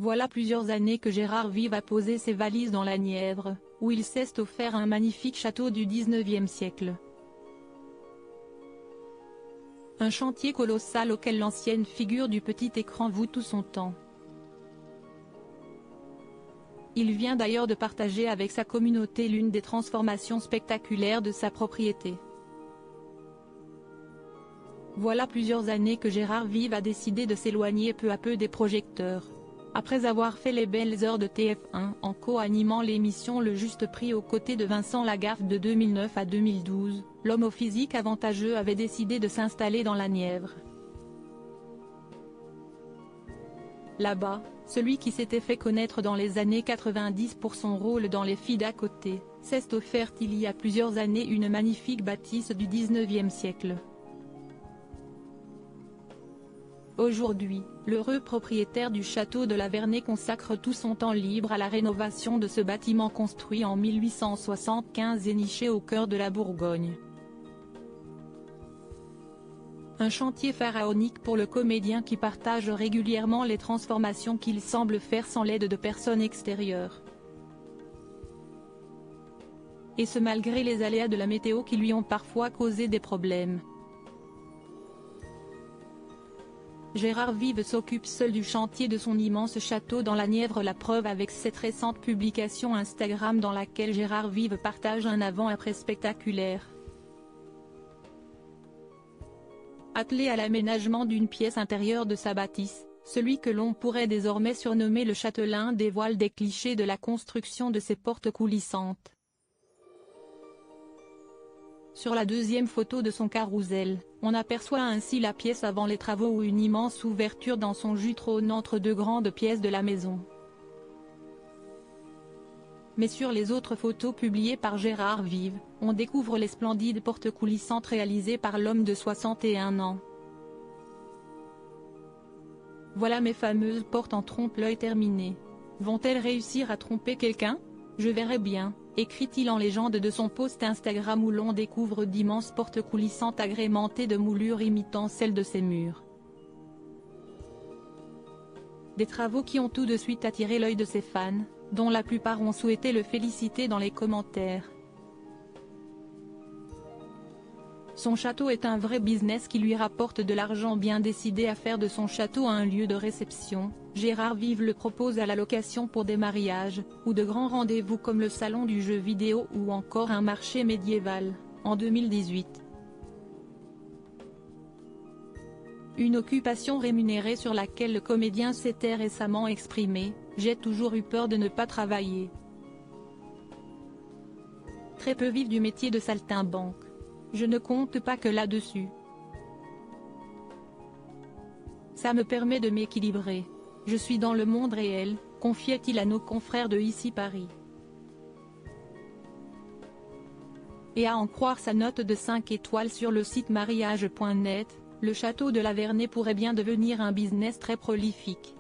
Voilà plusieurs années que Gérard Vive a posé ses valises dans la Nièvre, où il s'est offert un magnifique château du XIXe siècle. Un chantier colossal auquel l'ancienne figure du petit écran voue tout son temps. Il vient d'ailleurs de partager avec sa communauté l'une des transformations spectaculaires de sa propriété. Voilà plusieurs années que Gérard Vive a décidé de s'éloigner peu à peu des projecteurs. Après avoir fait les belles heures de TF1 en co-animant l'émission Le Juste Prix aux côtés de Vincent Lagaffe de 2009 à 2012, l'homme au physique avantageux avait décidé de s'installer dans la Nièvre. Là-bas, celui qui s'était fait connaître dans les années 90 pour son rôle dans Les filles d'à côté, s'est offert il y a plusieurs années une magnifique bâtisse du XIXe siècle. Aujourd'hui, l'heureux propriétaire du château de la Vernée consacre tout son temps libre à la rénovation de ce bâtiment construit en 1875 et niché au cœur de la Bourgogne. Un chantier pharaonique pour le comédien qui partage régulièrement les transformations qu'il semble faire sans l'aide de personnes extérieures. Et ce malgré les aléas de la météo qui lui ont parfois causé des problèmes. Gérard Vive s'occupe seul du chantier de son immense château dans la Nièvre, la preuve avec cette récente publication Instagram dans laquelle Gérard Vive partage un avant-après spectaculaire. Attelé à l'aménagement d'une pièce intérieure de sa bâtisse, celui que l'on pourrait désormais surnommer le châtelain dévoile des clichés de la construction de ses portes coulissantes. Sur la deuxième photo de son carrousel, on aperçoit ainsi la pièce avant les travaux ou une immense ouverture dans son jus trône entre deux grandes pièces de la maison. Mais sur les autres photos publiées par Gérard Vive, on découvre les splendides portes coulissantes réalisées par l'homme de 61 ans. Voilà mes fameuses portes en trompe-l'œil terminées. Vont-elles réussir à tromper quelqu'un? Je verrai bien, écrit-il en légende de son post Instagram où l'on découvre d'immenses portes coulissantes agrémentées de moulures imitant celles de ses murs. Des travaux qui ont tout de suite attiré l'œil de ses fans, dont la plupart ont souhaité le féliciter dans les commentaires. Son château est un vrai business qui lui rapporte de l'argent. Bien décidé à faire de son château un lieu de réception, Gérard Vive le propose à la location pour des mariages, ou de grands rendez-vous comme le salon du jeu vidéo ou encore un marché médiéval, en 2018. Une occupation rémunérée sur laquelle le comédien s'était récemment exprimé: « J'ai toujours eu peur de ne pas travailler. Très peu vivent du métier de saltimbanque. Je ne compte pas que là-dessus. Ça me permet de m'équilibrer. Je suis dans le monde réel », confiait-il à nos confrères de Ici Paris. Et à en croire sa note de 5 étoiles sur le site mariage.net, le château de la Vernée pourrait bien devenir un business très prolifique.